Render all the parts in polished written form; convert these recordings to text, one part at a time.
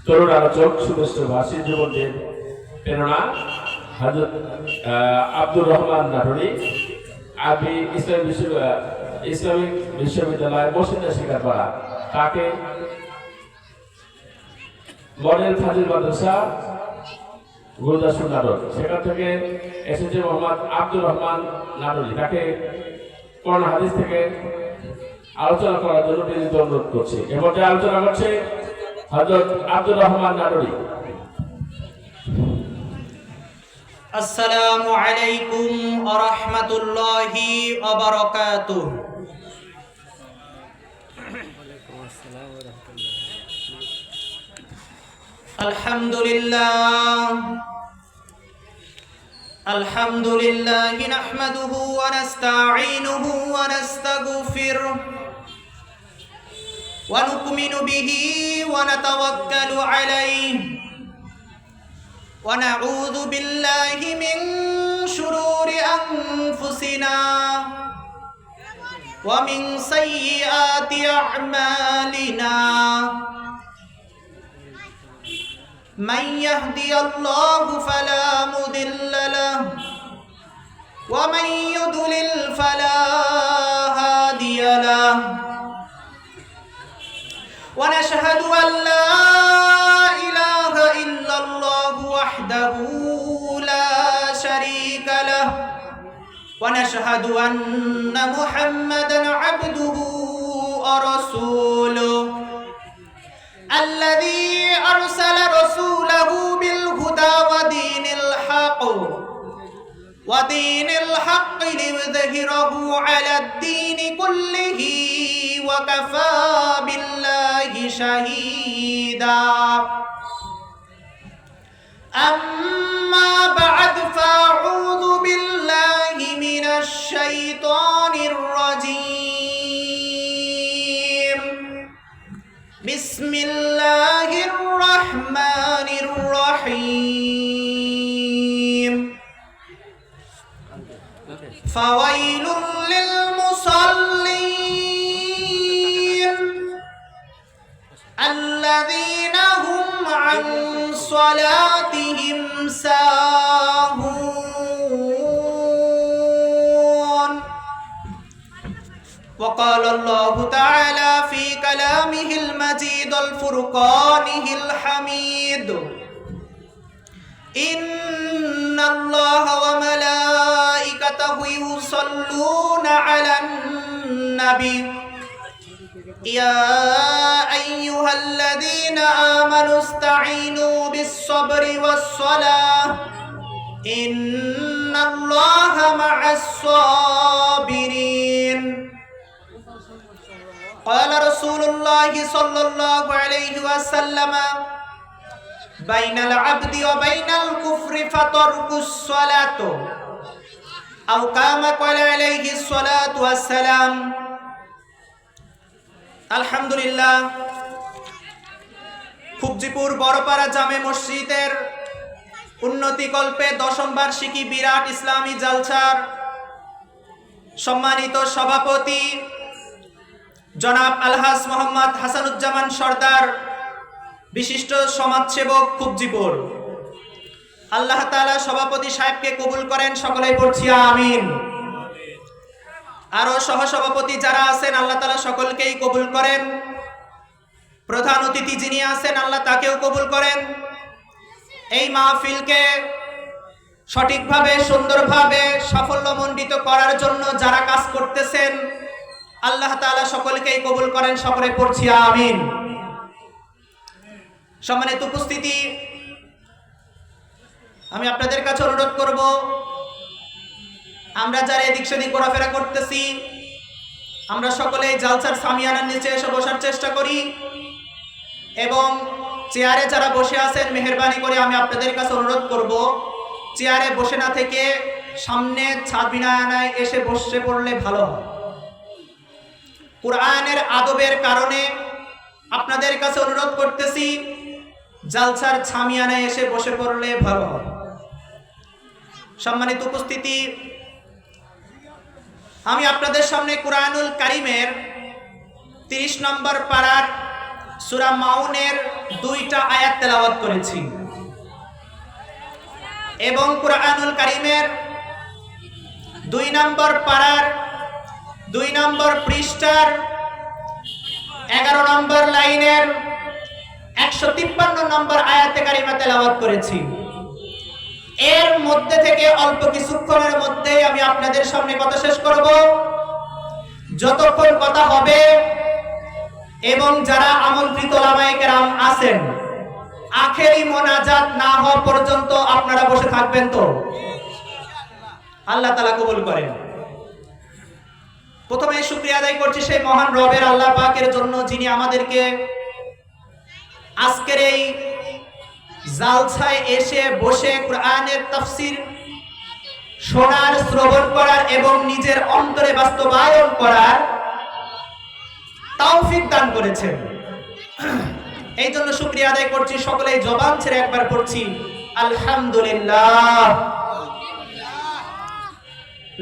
তরুণ আলোচক সুদর্শ ভাষী যুবকদের প্রেরণা হযরত আব্দুর রহমান নাটোরী আরবি ইসলামিক বিশ্ববিদ্যালয় মসজিদে শিকারপাড়া, তাকে মডেল ফাজিল মাদ্রাসা গুরুদাসপুর নাটোর, সেখান থেকে এসেছে মোহাম্মদ আব্দুর রহমান নাটোরী, তাকে কোরআন হাদিস থেকে আলোচনা করার জন্য বিনীত অনুরোধ করছি। এর মধ্যে আলোচনা করছে হযরত আব্দুর রহমান নাটোরী। আসসালামু আলাইকুম ওয়া রাহমাতুল্লাহি ওয়া বারাকাতুহু। আলহামদুলিল্লাহ নাহমাদুহু ওয়া নাস্তাঈনুহু ওয়া নাস্তাগফিরুহু ওয়া নু'মিনু বিহি ওয়া নাতাওয়াক্কালু আলাইহি ونعوذ بالله من شرور أنفسنا ومن سيئات أعمالنا من يهدي الله فلا مضل له ومن يضلل فلا هادي له ونشهد أن لا إله إلا الله وحده لا شريك له ونشهد أن محمدا عبده ورسوله الذي أرسل رسوله بالهدى ودين الحق ليظهره على الدين كله وكفى بالله شهيدا أما بعد فأعوذ بالله من الشيطان الرجيم بسم الله الرحمن الرحيم فويل للمصلين الذين هم عن صلاتهم ساهون وقال الله تعالى في كلامه المجيد الفرقانه الحميد إن الله وملائكته يصلون على النبي يا أيها الذين آمنوا استعينوا بالصبر والصلاة إن الله مع الصابرين قال رسول الله صلى الله عليه وسلم بين العبد وبين الكفر فترك الصلاة أو كما قال عليه الصلاة والسلام আলহামদুলিল্লাহ। খুবজিপুর বড়পাড়া জামে মসজিদের উন্নতিকল্পে 10ম বার্ষিকী বিরাট ইসলামী জালসার সম্মানিত সভাপতি জনাব আলহাজ মোহাম্মদ হাসানুজ্জামান সরদার, বিশিষ্ট সমাজসেবক খুবজিপুর, আল্লাহ তাআলা সভাপতি সাহেবকে কবুল করেন, সকলেই পড়ছি আমিন। আরো সহসভাপতি যারা আছেন আল্লাহ তাআলা সকলকেই কবুল করেন। প্রধান অতিথি যিনি আছেন আল্লাহ তাকেও কবুল করেন। এই মাহফিলকে সঠিকভাবে সুন্দরভাবে সাফল্যমণ্ডিত করার জন্য যারা কাজ করতেছেন আল্লাহ তাআলা সকলকেই কবুল করেন, সকলে পড়ছি আমিন। সম্মানিত উপস্থিতি, আমি আপনাদের কাছে অনুরোধ করব, আমরা যারা এদিক সেদিক ঘোরাফেরা করতেছি আমরা সকলেই জালসার সামিয়ানার নিচে এসে বসার চেষ্টা করি এবং চেয়ারে যারা বসে আছেন মেহেরবানি করে আমি আপনাদের কাছে অনুরোধ করব, চেয়ারে বসে না থেকে সামনে ছাদবিনায় এসে বসে পড়লে ভালো হয়। কোরআনের আদবের কারণে আপনাদের কাছে অনুরোধ করতেছি, জালসার ছামিয়ানায় এসে বসে পড়লে ভালো হয়। সম্মানিত উপস্থিতি, আমি আপনাদের সামনে কুরআনুল কারীমের 30 নম্বর পারার সূরা মাউনের 2টা আয়াত তেলাওয়াত করেছি এবং কুরআনুল কারীমের 2 নম্বর পারার 2 নম্বর পৃষ্ঠার 11 নম্বর লাইনের 153 নম্বর আয়াতে কারিমা তেলাওয়াত করেছি। এর মধ্যে থেকে অল্প কিছুক্ষণের মধ্যে আমি আপনাদের সামনে কথা শেষ করব। যতক্ষণ কথা হবে এবং যারা আমন্ত্রিত ওলামায়ে কেরাম আছেন আখেরি মোনাজাত না হওয়া পর্যন্ত আপনারা বসে থাকবেন তো? আল্লাহ তাআলা কবুল করেন। প্রথমে শুকরিয়া আদায় করছি সেই মহান রবের আল্লাহ পাকের জন্য, যিনি আমাদেরকে আজকের এই জালসায় এসে বসে কোরআনের তাফসীর শোনার, শ্রবণ করার এবং নিজের অন্তরে বাস্তবায়ন করার তৌফিক দান করেছেন। এই জন্য শুকরিয়া আদায় করছি। সকলেই জবান ছেড়ে একবার পড়ছি আলহামদুলিল্লাহ।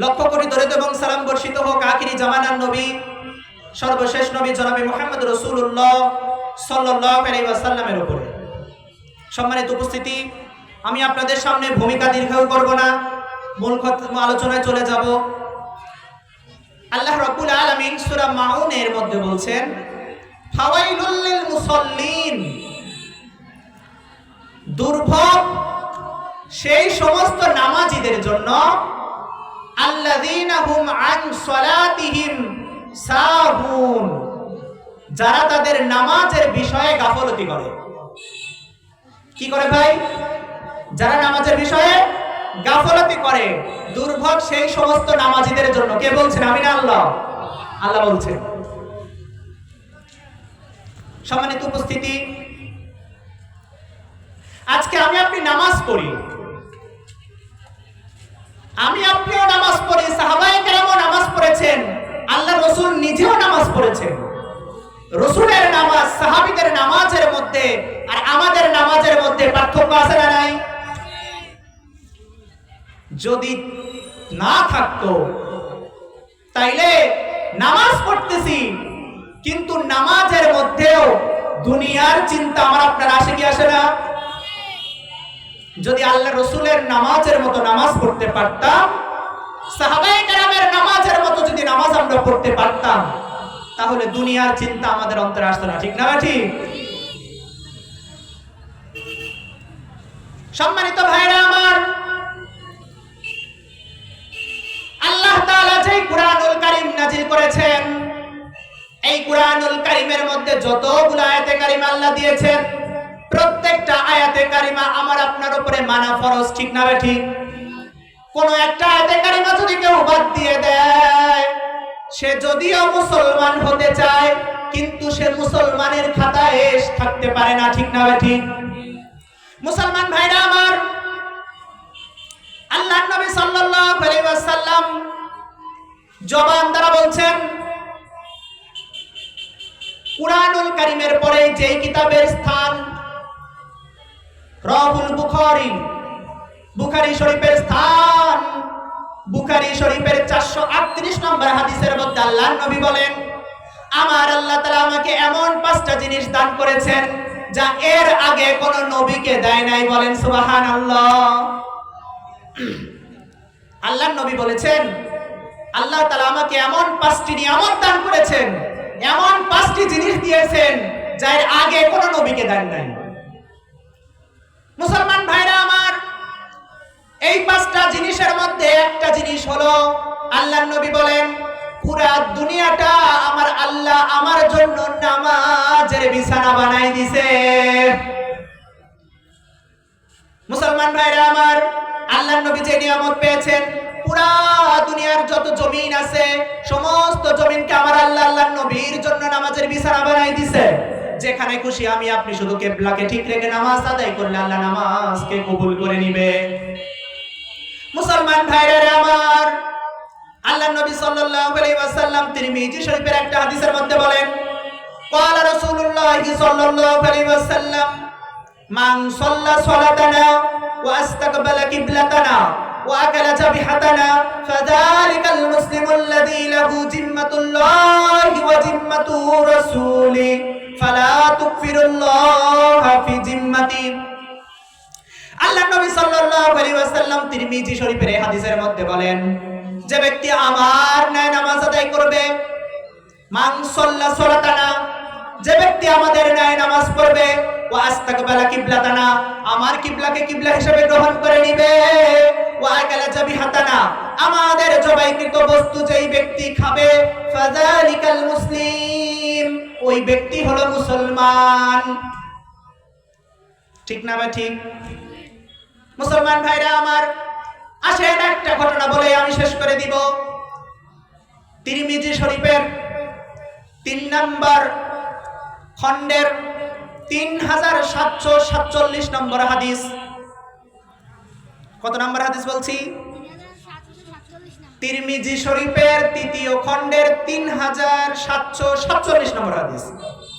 লক্ষ্য করি দরুদ এবং সালাম বর্ষিত হোক আখিরি জামানার নবী, সর্বশেষ নবী জনাবে মুহাম্মদ রাসূলুল্লাহ সাল্লাল্লাহু আলাইহি ওয়াসাল্লামের উপরে। সম্মানিত উপস্থিতি, আমি আপনাদের সামনে ভূমিকা দীর্ঘ করব না, মূল আলোচনায় চলে যাব। আল্লাহ রাব্বুল আলামিন সূরা মাউনের মধ্যে বলছেন ফাওয়াইলুল লিল মুসাল্লিন, দুর্ভোগ সেই সমস্ত নামাজীদের জন্য আল্লাযীনা হুম আন সালাতিহিম সাহুন, যারা তাদের নামাজের বিষয়ে গাফলতি করে। কি করে ভাই? যারা নামাজের বিষয়ে গাফলতি করে। দুর্ভোগ সেই সমস্ত নামাজীদের জন্য। কে বলছেন? আমি না আল্লাহ? আল্লাহ বলছেন। সম্মানিত উপস্থিতি, আজকে আমি আপনি নামাজ পড়ি, আমি আপনিও নামাজ পড়ি, সাহাবায়ে কেরামও নামাজ পড়েছেন, আল্লাহ রাসূল নিজেও নামাজ পড়েছেন। রাসূলের নামাজ সাহাবীদের নামাজের মধ্যে আর আমাদের নামাজের মধ্যে পার্থক্য আছে না নাই? যদি না থাকতো তাইলে নামাজ পড়তেছি কিন্তু নামাজের মধ্যেও দুনিয়ার চিন্তা আমার আপনার আসে কি আসে না? যদি আল্লাহ রাসূলের নামাজের মতো নামাজ পড়তে পারতাম, সাহাবায়ে কেরামের নামাজের মতো যদি নামাজ আমরা পড়তে পারতাম, তাহলে দুনিয়ার চিন্তা আমাদের অন্তরে আসতো না। ঠিক না ঠিক? সম্মানিত ভাইরা আমার, আল্লাহ তাআলা যে কুরআনুল কারীম নাযিল করেছেন, এই কুরআনুল কারীমের মধ্যে যতগুলো আয়াতে কারিমা আল্লাহ দিয়েছেন, প্রত্যেকটা আয়াতে কারিমা আমার আপনার উপরে মানা ফরজ। ঠিক না ঠিক? কোন একটা আয়াতে কারিমা যদি কেউ বাদ দিয়ে দেয়, সে যদিও মুসলমান হতে চায় কিন্তু সে মুসলমানের খাতায় থাকতে পারে না। ঠিক না ঠিক? মুসলমান ভাইরা আমার, আল্লাহর নবী সাল্লাল্লাহু আলাইহি ওয়াসাল্লাম জবান দ্বারা বলছেন, কুরআনুল কারীমের পরে যেই কিতাবের স্থান রাহুল বুখারী, বুখারী শরীফের স্থান, বুখারী শরীফের 438 নম্বর হাদিসের মধ্যে আল্লাহর নবী বলেন, আমার আল্লাহ তাআলা আমাকে এমন 5টা জিনিস দান করেছেন যা এর আগে কোন নবীকে দেয় নাই। বলেন সুবহানাল্লাহ। আল্লাহর নবী বলেছেন, আল্লাহ তাআলা আমাকে এমন 5টি নিয়ামত দান করেছেন, এমন 5টি জিনিস দিয়েছেন যা এর আগে কোন নবীকে দেন নাই। মুসলমান ভাইরা আমার, এই 5টা জিনিসের মধ্যে একটা জিনিস হলো, আল্লাহর নবী বলেন, পুরা দুনিয়াটা আমার আল্লাহ আমার জন্য নামাজের বিছানা বানাই দিয়েছে। মুসলমান ভাইরা আমার, আল্লাহর নবী যে নিয়ামত পেয়েছেন, পুরা দুনিয়ার যত জমিন আছে সমস্ত জমিনকে আমার আল্লাহ আল্লাহর নবীর জন্য নামাজের বিছানা বানাই দিয়েছে। যেখানে খুশি আমি আপনি শুধু কিবলাকে ঠিক রেখে নামাজ আদায় করলে আল্লাহ নামাজকে কবুল করে নিবে। মুসলমান ভাইরা আমার, আল্লাহর নবী সাল্লাল্লাহু আলাইহি ওয়াসাল্লাম তিরমিজি শরীফের একটা হাদিসের মধ্যে বলেন, ক্বালা রাসূলুল্লাহ সাল্লাল্লাহু আলাইহি ওয়াসাল্লাম, মান সাল্লা সালাতানা ওয়া ইস্তাকবালা কিবলাতানা ওয়া আকালা যাবিহাতানা ফাযালিকাল মুসলিমু আল্লাযী লাহু জিম্মাতুল্লাহি ওয়া জিম্মাতু রাসূলি ফালা তুকফিরুল্লাহ ফি জিম্মাতি। আল্লাহ নবী সাল্লাল্লাহু আলাইহি ওয়াসাল্লাম তিরমিজি শরীফের এই হাদিসের মধ্যে বলেন, যে ব্যক্তি আমার ন্যায় নামাজ আদায় করবে, মান সাল্লা সালাতানা, যে ব্যক্তি আমাদের ন্যায় নামাজ পড়বে, ওয়া আস্তাকবালা কিবলাতানা, আমার কিবলাকে কিবলা হিসেবে গ্রহণ করে নিবে, ওয়া আকালা জাবিহাতানা, আমাদের জবাইকৃত বস্তু যেই ব্যক্তি খাবে, ফাযালিকাল মুসলিম, ওই ব্যক্তি হলো মুসলমান। ঠিক না বা ঠিক? মুসলমান ভাইরা আমার, আসেন একটা ঘটনা বলে আমি শেষ করে দিব। তিরমিজি শরীফের 3 নম্বর খণ্ডের 3747 নম্বর হাদিস। কত নম্বর হাদিস বলছি? তিরমিজি শরীফের 3য় খণ্ডের 3747 নম্বর হাদিস।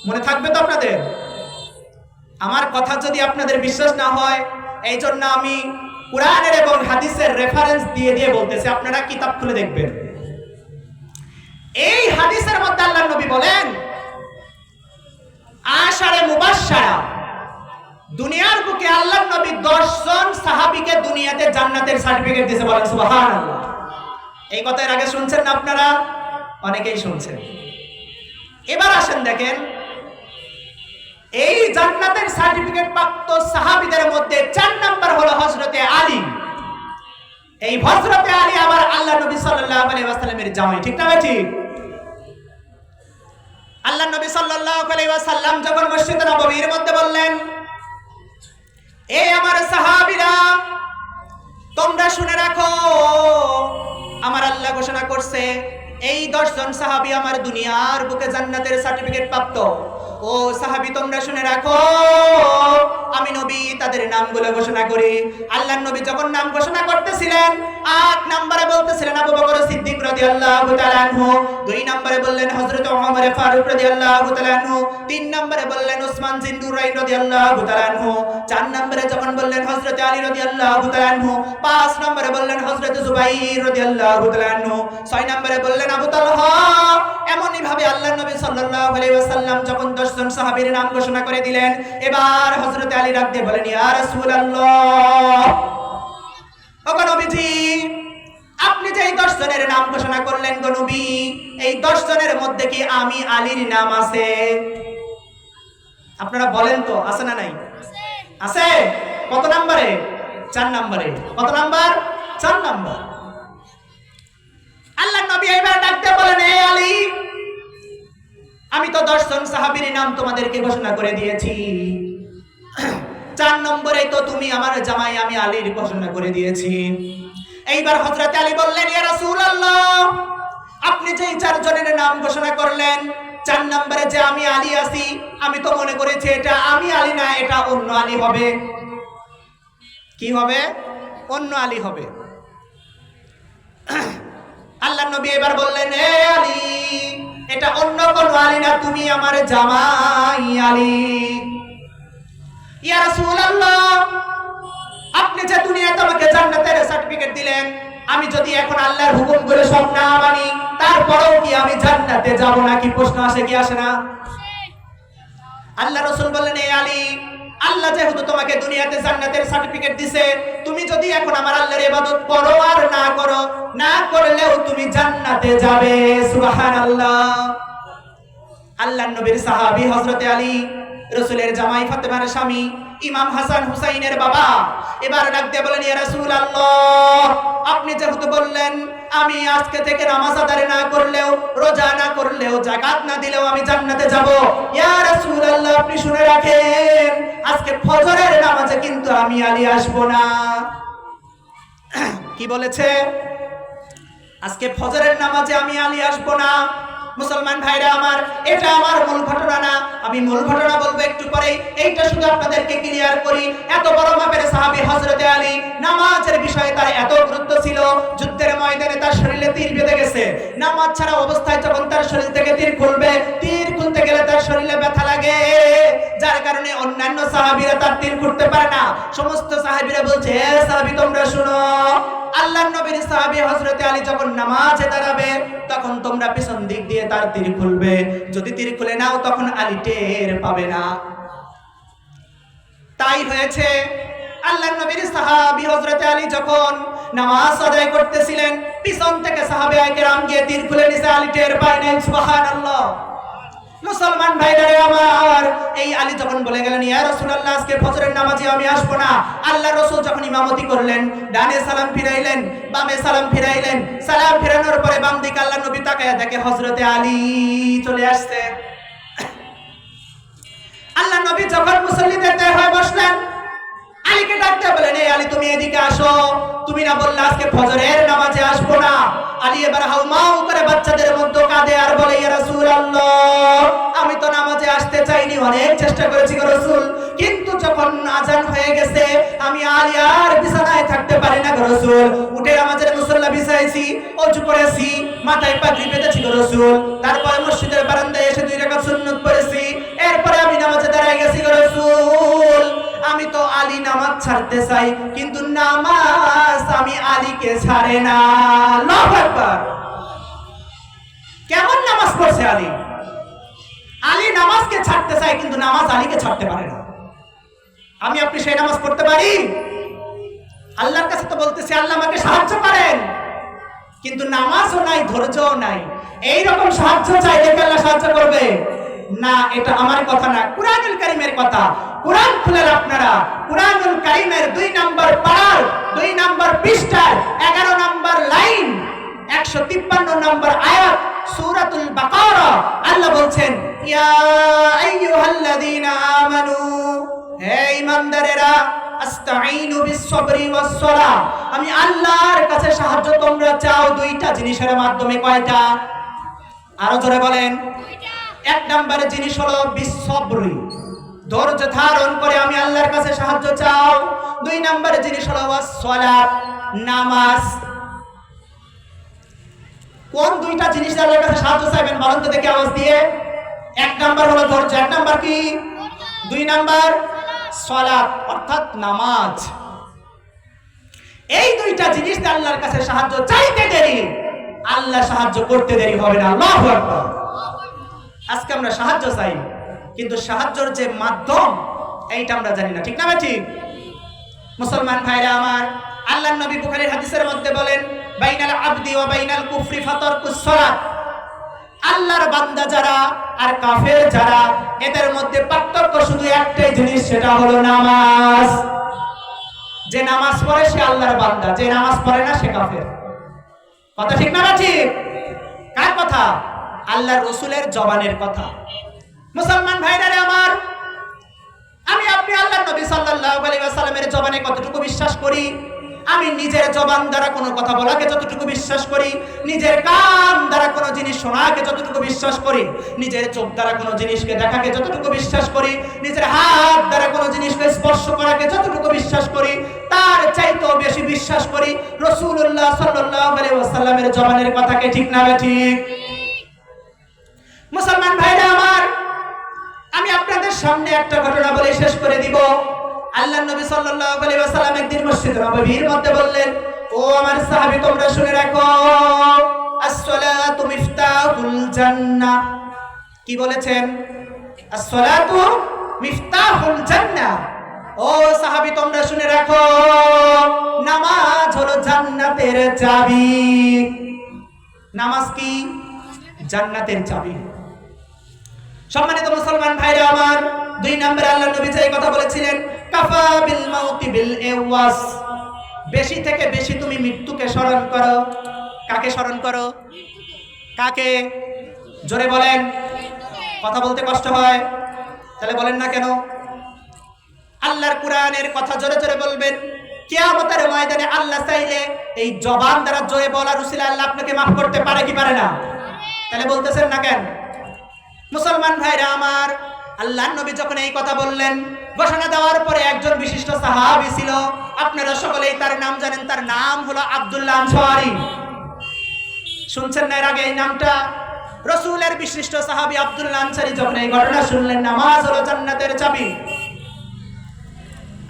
মনে থাকবে তো আপনাদের? আমার কথা যদি আপনাদের বিশ্বাস না হয়, এই জন্য আমি কুরআনের এবং হাদিসের রেফারেন্স দিয়ে দিয়ে বলতেছি, আপনারা কিতাব খুলে দেখবেন। এই হাদিসের মধ্যে আল্লাহ নবী বলেন, আশারে মুবাশশারা, দুনিয়ার বুকে আল্লাহ নবী 10 জন সাহাবীকে দুনিয়াতে জান্নাতের সার্টিফিকেট দিয়েছে। বলেন সুবহানাল্লাহ। এই কথা এর আগে শুনছেন না আপনারা? অনেকেই শুনছেন। এবার আসেন দেখেন, এই জান্নাতের সার্টিফিকেট প্রাপ্ত সাহাবীদের মধ্যে 4 নাম্বার হলো হযরতে আলী। এই হযরতে আলী আবার আল্লাহ নবী সাল্লাল্লাহু আলাইহি ওয়াসাল্লামের জামাই। ঠিক না ঠিক? আল্লাহ নবী সাল্লাল্লাহু আলাইহি ওয়াসাল্লাম যখন মসজিদ নববীর মধ্যে বললেন, এই আমার সাহাবীরা, তোমরা শুনে রাখো, আমার আল্লাহ ঘোষণা করছে এই 10 জন সাহাবী আমার দুনিয়ার বুকে জান্নাতের সার্টিফিকেট প্রাপ্ত। ও সাহাবী, তোমরা শুনে রাখো, আমি নবী তাদের নামগুলো ঘোষণা করি। আল্লাহর নবী যখন নাম ঘোষণা করতেছিলেন, 8 নম্বরে বলতেছিলেন আবু বকর সিদ্দিক রাদিয়াল্লাহু তাআলা আনহু, 2 নম্বরে বললেন হযরত ওমর ফারুক রাদিয়াল্লাহু তাআলা আনহু, 3 নম্বরে বললেন উসমান জিন্নুরাইন রাদিয়াল্লাহু তাআলা আনহু, 4 নম্বরে যখন বললেন হযরত আলী রাদিয়াল্লাহু তাআলা আনহু, 5 নম্বরে বললেন হযরত জুবাইর রাদিয়াল্লাহু তাআলা আনহু, 6 নম্বরে বললেন আবু তালহা। এমনই ভাবে আল্লাহর নবী সাল্লাল্লাহু আলাইহি ওয়াসাল্লাম যখন 10 জন সাহাবীর নাম ঘোষণা করে দিলেন, এবার হযরত আলী ডাক দিয়ে বলেন, ইয়া রাসূলুল্লাহ, ওগো নবীজি, আপনি যে এই 10 জনের নাম ঘোষণা করলেন গো নবী, এই 10 জনের মধ্যে কি আমি আলীর নাম আছে? আপনারা বলেন তো, আছে না নাই? আছে। কত নম্বরে? 4 নম্বরে। কত নাম্বার? 4 নাম্বার। আল্লাহর নবী এবার ডাক দিয়ে বলেন, হে আলী, আমি তো 10 জন সাহাবীর নাম তোমাদেরকে ঘোষণা করে দিয়েছি, 4 নম্বরে তো তুমি আমার জামাই, আমি আলীর ঘোষণা করে দিয়েছি। এইবার হযরত আলী বললেন, ইয়া রাসূলুল্লাহ, আপনি যে 4 জনের নাম ঘোষণা করলেন, 4 নম্বরে যে আমি আলী আছি, আমি তো মনে করেছি এটা আমি আলী না, এটা অন্য আলী হবে। কি হবে? অন্য আলী হবে। আল্লাহর নবী এবার বললেন, হে আলী, এটা অন্য কোন আলী না, তুমি আমার জামাই আলী। ইয়া রাসূলুল্লাহ, আপনি যে দুনিয়াতে আমাকে জান্নাতের সার্টিফিকেট দিলেন, আমি যদি এখন আল্লাহর হুকুমগুলো সব না মানি, তারপরেও কি আমি জান্নাতে যাব নাকি? প্রশ্ন আসে কি আসে না? আল্লাহ রাসূল বললেন, হে আলী, আল্লাহ যেহেতু তোমাকে দুনিয়াতে জান্নাতের সার্টিফিকেট দিয়েছে, তুমি যদি এখন আমার আল্লাহর ইবাদত করো আর না করো, না করলেও তুমি জান্নাতে যাবে। সুবহানাল্লাহ। আল্লাহর নবীর সাহাবী হযরতে আলী, রাসূলের জামাই, ফাতেমার স্বামী, ইমাম হাসান হুসাইনের বাবা, এবার ডাক দিয়ে বলেন, ইয়া রাসূলুল্লাহ, আপনি যেহেতু বললেন আমি আজকে থেকে নামাজ আদায় না করলেও, রোজা না করলেও, যাকাত না দিলেও আমি জান্নাতে যাব, ইয়া রাসূলুল্লাহ, আপনি শুনে রাখেন, আজকে ফজরের নামাজে কিন্তু আমি আলী আসব না। কি বলেছে? আজকে ফজরের নামাজে আমি আলী আসব না। মুসলমান ভাইরা আমার, এটা আমার মূল ঘটনা না, আমি মূল ঘটনা বলবো একটু পরেই। এইটা শুধু আপনাদেরকে ক্লিয়ার করি, এত বড় মাপের সাহাবী হযরতে আলী, নামাজের বিষয়ে তার এত গুরুত্ব ছিল, যুদ্ধের ময়দানে তার শরীরে তীর বেঁধে গেছে, নামাজ ছাড়া অবস্থায় যখন তার শরীর থেকে তীর খুলবে, তীর খুলতে গেলে তার শরীরে ব্যথা লাগে, যার কারণে অন্যান্য সাহাবীরা তার তীর খুলতে পারে না। সমস্ত সাহাবীরা বলছে, এ সাহাবী তোমরা শুনো, আল্লাহর নবীর সাহাবী হযরতে আলী যখন নামাজে দাঁড়াবে তখন তোমরা পিছন দিক দিয়ে তার তীর খুলবে, যদি তীর খুলে নাও তখন আলী টের পাবে না। তাই হয়েছে, আল্লাহর নবীর সাহাবী হযরতে আলী যখন নামাজ আদায় করতেছিলেন, পিছন থেকে সাহাবায়ে কেরাম গিয়ে তীর খুলে নিছে, আলী টের পায় নাই। সুবহানাল্লাহ। মুসলমান ভাইরা আমার, এই আলী যখন বলে গেলেন, ইয়া রাসূলুল্লাহ আজকে ফজরের নামাজে আমি আসবো না, আল্লাহর রাসূল যখন ইমামতি করলেন, ডানে সালাম ফিরাইলেন, বামে সালাম ফিরাইলেন, সালাম ফিরানোর পরে বাম দিকে আল্লাহর নবী তাকায়া দেখে হযরতে আলী চলে আসছে। আল্লাহর নবী যখন মুসল্লিদের দেয় হয়ে বসলেন, আলীকে ডাকতে বলেন, এই আলী তুমি এদিকে আসো, তুমি না বললে আজকে ফজরের নামাজে আসবো না। আলী এবার হাউমাউ করে বাচ্চাদের মধ্যে কাঁদে আর বলে, ইয়া রাসূলুল্লাহ আমি তো নামাজে আসতে চাইনি, অনেক চেষ্টা করেছি গো রাসূল, কিন্তু যখন আজান হয়ে গেছে আমি আলী আর বিছানায় থাকতে পারি না গো রাসূল, উঠে নামাজের মুসল্লা বিছাইছি, ওযু করেছি, মাথায় পাগড়ি বেঁধেছি গো রাসূল, তারপরে মসজিদের বারান্দায় এসে 2 রাকাত সুন্নাত পড়েছি, এরপরে আমি নামাজে দাঁড়ায় গেছি গো রাসূল। আমি তো আলী নামাজ ছাড়তে চাই, কিন্তু নামাজ আমি আলীকে ছাড়ে না। আল্লাহু আকবার। কেমন নামাজ পড়ছে আলী? আলী নামাজকে ছাড়তে চায় কিন্তু নামাজ আলীকে ছাড়তে পারে না। আমি আপনি সেই নামাজ পড়তে পারি? আল্লাহর কাছে তো বলতেছি, আল্লাহ আমাকে সাহায্য করেন, কিন্তু নামাজও নাই, ধৈর্যও নাই। এই রকম সাহায্য চাইলে কি আল্লাহ সাহায্য করবে? না, এটা আমার কথা না, কুরআনুল কারীমের কথা। কুরআন খুলেন আপনারা, কুরআনুল কারীমের 2 নম্বর পারার 2 নম্বর পৃষ্ঠার 11 নম্বর লাইন, 153 নম্বর আয়াত, সূরাতুল বাকারা। আল্লাহ বলছেন, ইয়া আইয়ুহাল্লাযীনা আমানু, হে ঈমানদারেরা, আস্তাঈনু বিস-সাবরি ওয়াস-সালাহ, আমি আল্লাহর কাছে সাহায্য তোমরা চাও 2টা জিনিসের মাধ্যমে। কয়টা? আরো জোরে বলেন। 1 নম্বর জিনিস হলো বিস-সাবরি, ধৈর্য ধারণ করে আমি আল্লাহর কাছে সাহায্য চাও। 2 নম্বর জিনিস হলো ওয়াস-সালাত, নামাজ। কোন 2টা জিনিস আল্লাহর কাছে সাহায্য চাইবেন বলেন তো দেখি আওয়াজ দিয়ে। 1 নম্বর হলো ধৈর্য, 1 নম্বর কি? 2 নম্বর সালাত অর্থাৎ নামাজ। এই 2টা জিনিস আল্লাহর কাছে সাহায্য চাইতে দেরি, আল্লাহ সাহায্য করতে দেরি হবে না। আল্লাহু আকবার। আজকে আমরা সাহায্য চাই, কিন্তু সাহায্যের যে মাধ্যম এইটা আমরা জানি না, ঠিক না ভাই? ঠিক। মুসলমান ভাইরা আমার, আল্লাহর নবী বুখারীর হাদিসের মধ্যে বলেন, বাইনাল আবদি ওয়া বাইনাল কুফরি ফাতারকুস সালাত, আল্লাহর বান্দা যারা আর কাফের যারা, এদের মধ্যে পার্থক্য শুধু একটাই জিনিস, সেটা হলো নামাজ। যে নামাজ পড়ে সে আল্লাহর বান্দা, যে নামাজ পড়ে না সে কাফের। কথা ঠিক না ঠিক? কার কথা? আল্লাহর রাসূলের জবানের কথা। মুসলমান ভাইরা আমার, আমি আপনি আল্লাহর নবী সাল্লাল্লাহু আলাইহি ওয়াসাল্লামের জবানে কতটুকু বিশ্বাস করি? আমি নিজের জবান দ্বারা কোনো কথা বলাকে যতটুকু বিশ্বাস করি, নিজের কান দ্বারা কোনো জিনিস শোনাকে যতটুকু বিশ্বাস করি, নিজের চোখ দ্বারা কোনো জিনিসকে দেখাকে যতটুকু বিশ্বাস করি, নিজের হাত দ্বারা কোনো জিনিসকে স্পর্শ করাকে যতটুকু বিশ্বাস করি, তার চাইতেও বেশি বিশ্বাস করি রাসূলুল্লাহ সাল্লাল্লাহু আলাইহি ওয়াসাল্লামের জবানের কথাকে। ঠিক না ঠিক? মুসলমান ভাইরা আমার, আমি আপনাদের সামনে একটা ঘটনা বলে শেষ করে দিব। আল্লাহর নবী সাল্লাল্লাহু আলাইহি ওয়াসাল্লাম একদিন মসজিদ নববীর মধ্যে বললেন, ও আমার সাহাবী তোমরা শুনে রাখো, আস-সালাতু মিফতাহুল জান্নাহ। কি বলেছেন? আস-সালাতু মিফতাহুল জান্নাহ। ও সাহাবী তোমরা শুনে রাখো, নামাজ হলো জান্নাতের চাবি। নামাজ কি? জান্নাতের চাবি। সম্মানিত মুসলমান ভাইরা আমার, 2 নম্বরে আল্লাহর নবী যে কথা বলেছিলেন, কাফা বিল মাউতি বিল ইওয়াস, বেশি থেকে বেশি তুমি মৃত্যুকে স্মরণ করো। কাকে স্মরণ করো? কাকে? জোরে বলেন, কথা বলতে কষ্ট হয়, তাহলে বলেন না কেন? আল্লাহর কোরআনের কথা জোরে জোরে বলবেন। কিয়ামতের ময়দানে আল্লাহ চাইলে এই জবান দ্বারা জয় বলার উসিলায় আল্লাহ আপনাকে মাফ করতে পারে কি পারে না? তাহলে বলতেছেন না কেন? মুসলমান ভাইরা আমার, আল্লাহর নবী যখন এই কথা বললেন, ঘোষণা দেওয়ার পরে একজন বিশিষ্ট সাহাবী ছিল, আপনারা সকলেই তার নাম জানেন, তার নাম হলো আব্দুল্লাহ আনসারী। শুনছেন না এর আগে এই নামটা? রাসূলের বিশিষ্ট সাহাবী আব্দুল্লাহ আনসারী যখন এই ঘটনা শুনলেন, নামাজ হলো জান্নাতের চাবি।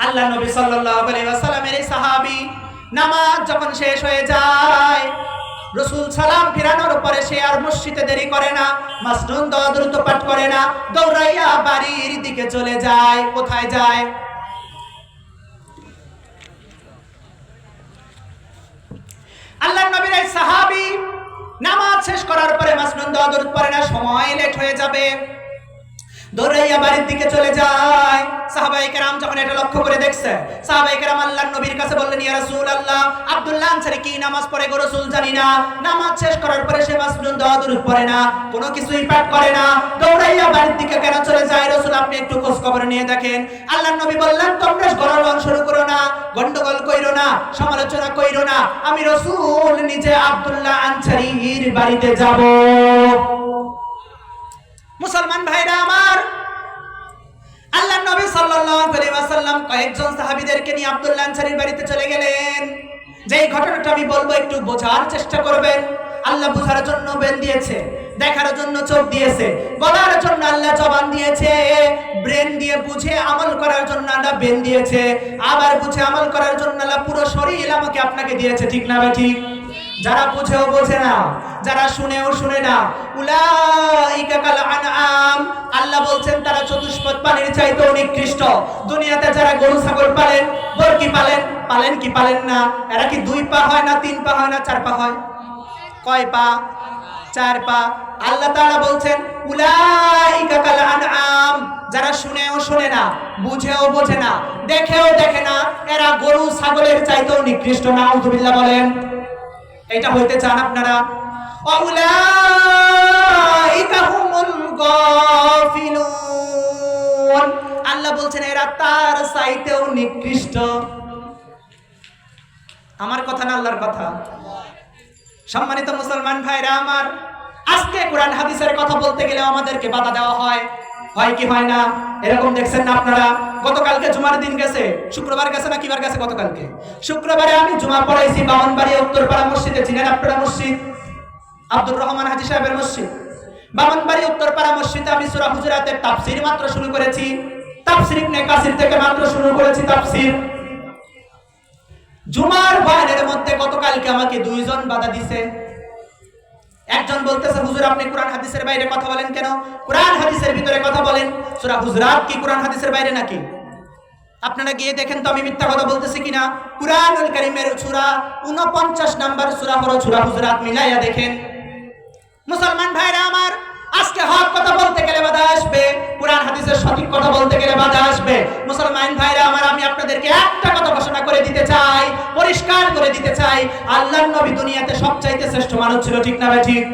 আল্লাহ নবী সাল্লাল্লাহু আলাইহি ওয়াসাল্লামের এই সাহাবী নামাজ যখন শেষ হয়ে যায়, রাসূল সালাম ফিরানোর পরে সে আর মসজিদে দেরি করে না, মাসনুন দোয়া দ্রুত পাঠ করে না, দৌড়াইয়া বাড়ির দিকে চলে যায়। কোথায় যায়? আল্লাহর নবীর এই সাহাবী নামাজ শেষ করার পরে মাসনুন দোয়া দ্রুত পড়ে না, সময় লেট হয়ে যাবে, দৌড়াইয়া বাড়ির দিকে চলে যায়। সাহাবায়ে কেরাম যখন এটা লক্ষ্য করে দেখছে, সাহাবায়ে কেরাম আল্লাহর নবীর কাছে বললেন, ইয়া রাসূলুল্লাহ, আব্দুল্লাহ আনসারী কি নামাজ পড়ে গো রাসূল? জানি না। নামাজ শেষ করার পরে সে মাসনুন দোয়া দরুদ পড়ে না, কোনো কিছুই পাঠ করে না, দৌড়াইয়া বাড়ির দিকে কেন চলে যায় রাসূল? আপনি একটু খোঁজ খবর নিয়ে দেখেন। আল্লাহর নবী বললেন, তোমরা গলগল শুরু করো না, গন্ডগোল কইরো না, সমালোচনা কইরো না, আমি রাসূল নিজে আব্দুল্লাহ আনসারীর বাড়িতে যাব। মুসলমান ভাইরা আমার, আল্লাহর নবী সাল্লাল্লাহু আলাইহি ওয়াসাল্লাম কয়েকজন সাহাবীদেরকে নিয়ে আব্দুল্লাহ আনসারীর বাড়িতে চলে গেলেন। যেই ঘটনাটা আমি বলবো একটু বোঝার চেষ্টা করবেন। আল্লাহ বোঝার জন্য বেন দিয়েছে, দেখার জন্য চোখ দিয়েছে, বলার জন্য আল্লাহ জবান দিয়েছে, ব্রেন দিয়ে বুঝে আমল করার জন্য আল্লাহ ব্রেন দিয়েছে, আবার বুঝে আমল করার জন্য আল্লাহ পুরো শরীর আমাকে আপনাকে দিয়েছে। ঠিক না ভাই? ঠিক। যারা বুঝেও বোঝে না, যারা শুনেও শুনে না, উলাইকা কাল আনআম, আল্লাহ বলছেন তারা চতুষ্পদ প্রাণীর চাইতেও নিকৃষ্ট। দুনিয়াতে যারা গরু ছাগল পালেন, বর্গি পালেন, পালেন কি পালেন না, এরা কি 2 পা হয় না 3 পা হয় না 4 পা হয়? কয় পা? 4 পা। আল্লাহ তাআলা বলছেন উলাইকা কাল আনআম, যারা শুনেও শুনে না, বুঝেও বোঝে না, দেখেও দেখে না, এরা গরু ছাগলের চাইতেও নিকৃষ্ট। নাউযুবিল্লাহ বলেন। এটা হইতে চান আপনারা? উলাইকা হুমুল গাফিলুন, আল্লাহ বলছেন এরা তার চাইতেও নিকৃষ্ট। আমার কথা না আল্লাহর কথা? সম্মানিত মুসলমান ভাইরা আমার, আজকে কোরআন হাদিসের কথা বলতে গেলে আমাদেরকে বাধা দেওয়া হয়, হয় কি হয় না? এরকম দেখছেন না আপনারা? গতকালকে জুমার দিন গেছে, শুক্রবার গেছে না কিবার গেছে? গতকালকে শুক্রবারে আমি জুমা পড়াইছি বামনবাড়ি উত্তরপাড়া মসজিদে। চিনেন আপনারা মসজিদ? আব্দুর রহমান হাজী সাহেবের মসজিদ। বামনবাড়ি উত্তরপাড়া মসজিদে আমি সূরা হুজুরাতের তাফসীর মাত্র শুরু করেছি, তাফসীর ইবনে কাসির থেকে মাত্র শুরু করেছি তাফসীর। জুমার বয়ানের মধ্যে গতকালকে আমাকে 2 জন বাধা দিছে। একজন বলতেছে, হুজুর আপনি কোরআন হাদিসের বাইরে কথা বলেন কেন? কোরআন হাদিসের ভিতরে কথা বলেন। সূরা হুজুরাত কি কোরআন হাদিসের বাইরে নাকি? আপনারা গিয়ে দেখেন তো আমি মিথ্যা কথা বলতেছি কিনা। কুরআনুল কারীমের সূরা 49 নাম্বার সূরা হলো সূরা হুজুরাত, মিলাইয়া দেখেন। মুসলমান ভাইরা আমার, আজকে হক কথা বলতে গেলে বাধা আসবে, কোরআন হাদিসের সঠিক কথা বলতে গেলে বাধা আসবে। মুসলমান ভাইরা আমার, আমি আপনাদেরকে একটা কথা ঘোষণা করে দিতে চাই, পরিষ্কার করে দিতে চাই, আল্লাহর নবী দুনিয়াতে সবচাইতে শ্রেষ্ঠ মানুষ ছিল। ঠিক না ভাই? ঠিক।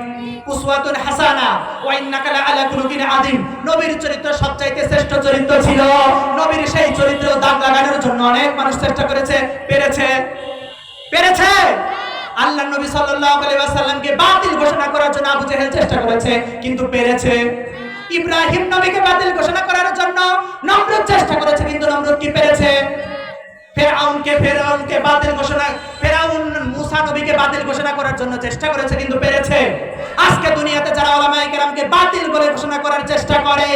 উসওয়াতুন হাসানা ওয়া ইন্নাকা লাআলা খুলুকিন আযীম, নবীর চরিত্র সবচাইতে শ্রেষ্ঠ চরিত্র ছিল। নবীর সেই চরিত্র দাগ লাগানোর জন্য অনেক মানুষ চেষ্টা করেছে, পেরেছে? পেরেছে? আল্লাহর নবী সাল্লাল্লাহু আলাইহি ওয়াসাল্লামকে বাতিল ঘোষণা করার জন্য আবু জেহেল চেষ্টা করেছে, কিন্তু পেরেছে। ইব্রাহিম নবীকে বাতিল ঘোষণা করার জন্য নমরুদ চেষ্টা করেছে, কিন্তু নমরুদ কি পেরেছে? ফেরাউনকে বাতিল ঘোষণা, ফেরাউন মুসা নবীকে বাতিল ঘোষণা করার জন্য চেষ্টা করেছে, কিন্তু পেরেছে। আজকে দুনিয়াতে যারা উলামায়ে কেরামকে বাতিল বলে ঘোষণা করার চেষ্টা করে,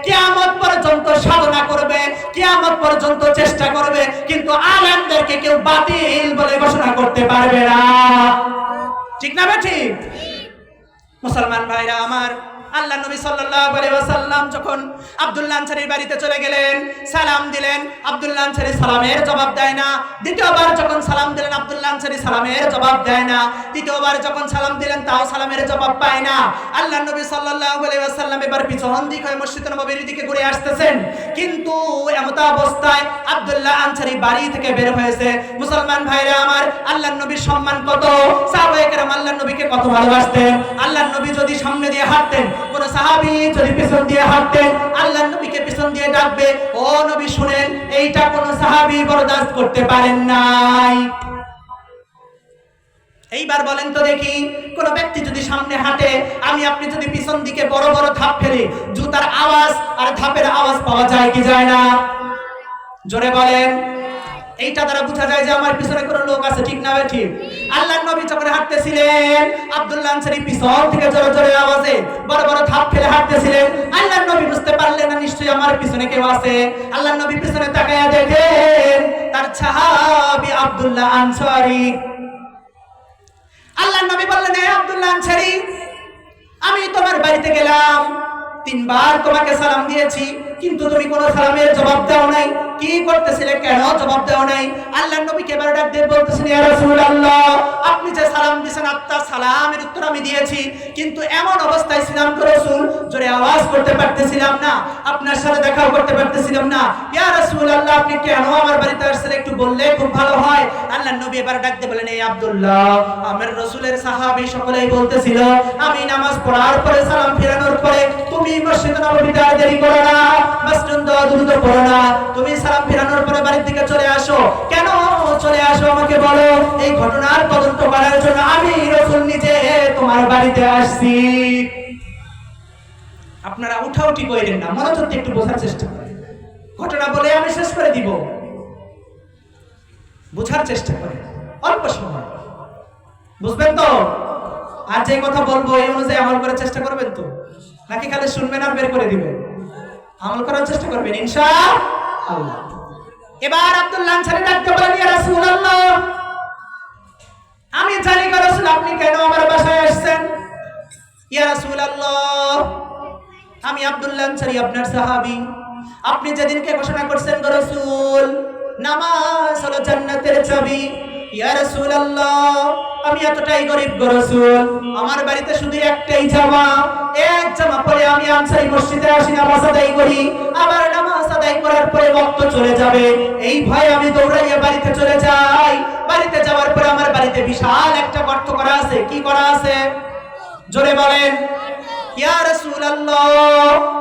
কিয়ামত পর্যন্ত সাধনা করবে, কিয়ামত পর্যন্ত চেষ্টা করবে, কিন্তু আলেমদেরকে কেউ বাতিল বলে ঘোষণা করতে পারবে না। ঠিক না ভাই? ঠিক। মুসলমান ভাইরা আমার, আল্লাহ নবী সাল্লাল্লাহু আলাইহি ওয়াসাল্লাম যখন আব্দুল্লাহ আনসারীর বাড়িতে চলে গেলেন, সালাম দিলেন, আব্দুল্লাহ আনসারী সালামের জবাব দেয় না। দ্বিতীয়বার যখন সালাম দিলেন, আব্দুল্লাহ আনসারী সালামের জবাব দেয় না। তৃতীয়বার যখন সালাম দিলেন, তাও সালামের জবাব পায় না। আল্লাহ নবী সাল্লাল্লাহু আলাইহি ওয়াসাল্লাম এবার পিছন দিক হয়ে মসজিদ নববীর দিকে ঘুরে আসতেছেন, কিন্তু এমত অবস্থায় আব্দুল্লাহ আনসারী বাড়ি থেকে বের হয়েছে। মুসলমান ভাইরা আমার, আল্লাহর নবীর সম্মান কত, সাহাবায়ে কেরাম আল্লাহর নবীকে কত ভালোবাসতেন। আল্লাহর নবী যদি সামনে দিয়ে হাঁটতেন, কোন সাহাবী যদি পিছন দিয়ে হাঁটতেন, আল্লাহর নবীকে পিছন দিয়ে ডাকবে, ও নবী শুনেন, এইটা কোন সাহাবী বরদাস্ত করতে পারেন নাই। এইবার বলেন তো দেখি, কোন ব্যক্তি যদি সামনে হাঁটে, আমি আপনি যদি পিছন দিকে বড় বড় ধাপ ফেলি, জুতার আওয়াজ আর ধাপের আওয়াজ পাওয়া যায় কি যায় না? জোরে বলেন। এইটা দ্বারা বোঝা যায় যে আমার পিছনে কোনো লোক আছে, ঠিক না ঠিক? আল্লাহর নবী যখন হাঁটতেছিলেন, আব্দুল্লাহ আনসারী পিছন থেকে জোরে জোরে আওয়াজে বড় বড় ধাপ ফেলে হাঁটতেছিলেন। আল্লাহর নবী বুঝতে পারলেন না নিশ্চয়ই আমার পিছনে কেউ আছে। আল্লাহর নবী পিছনে তাকায়া দেখেন তার সাহাবী আব্দুল্লাহ আনসারী। আল্লাহর নবী বললেন, হে আব্দুল্লাহ আনসারী, আমি তোমার বাড়িতে গেলাম, 3 বার তোমাকে সালাম দিয়েছি, কিন্তু তুমি কোনো সালামের জবাব দাও নাই। কি করতেছিলে, কেন জবাব দাও নাই? আল্লাহর নবীকে এবার ডাক দিয়ে বলতেছেন, ইয়া রাসূলুল্লাহ, আপনি যে সালাম দিয়েছেন আপনার সালামের উত্তর আমি দিয়েছি, কিন্তু এমন অবস্থায় ছিলাম তো রাসূল, জোরে আওয়াজ করতে পারতেছিলাম না, আপনার সাথে দেখাও করতে পারতেছিলাম না। ইয়া রাসূলুল্লাহ, আপনি কেন আমার বাড়িতে আসছেন একটু বললে খুব ভালো হয়। আল্লাহর নবী এবার ডাক দিয়ে বলেন, এই আব্দুল্লাহ, আমার রাসূলের সাহাবী সকলেই বলতেছিল আমি নামাজ পড়ার পরে সালাম ফেরানোর পরে তুমি মসজিদে নববীতে আর দেরি করো না, মসজিদে দ্রুত পড়ো না, তুমি সালাম ফেরানোর পরে বাড়ির দিকে চলে আসো। কেন চলে আসো আমাকে বলো, এই ঘটনার তদন্ত করার জন্য আমি রাসূল নিজে তোমার বাড়িতে আসছি। আপনারা উঠাউঠি কইলেন না, মনোযোগ দিয়ে একটু বোঝার চেষ্টা করেন। ঘটনা বলে আমি শেষ করে দিব, বোঝার চেষ্টা করেন, অল্প সময় বুঝবেন তো। আর যে কথা বলবো এই অনুযায়ী আমল করার চেষ্টা করবেন তো, নাকি খালি শুনবেন আর বের করে দিবেন? আমল করার চেষ্টা করবেন ইনশাআল্লাহ। এবার আব্দুল্লাহ আনসারী ডাকতে বলেন, ইয়া রাসূলুল্লাহ, আমি জানি গো রাসূল আপনি কেন আমার বাসায় আসছেন। ইয়া রাসূলুল্লাহ, আমি আব্দুল্লাহ আনসারী আপনার সাহাবী, আপনি যেদিনকে ঘোষণা করছেন গো রাসূল নামাজ হলো জান্নাতের চাবি। ইয়া রাসূলুল্লাহ, আমি এতটাই গরীব গো রাসূল, আমার বাড়িতে শুধু একটাই জামা, এক জামা পরে আমি আনসারী মসজিদে আসি, নামাজ আদায় করি, আবার নামাজ আদায় করার পরে ওয়াক্ত চলে যাবে, এই ভয়ে আমি দৌড়াইয়া বাড়িতে চলে যাই। বাড়িতে যাওয়ার পরে আমার বাড়িতে বিশাল একটা গর্ত করা আছে। কি করা আছে? জোরে বলেন। ইয়া রাসূলুল্লাহ,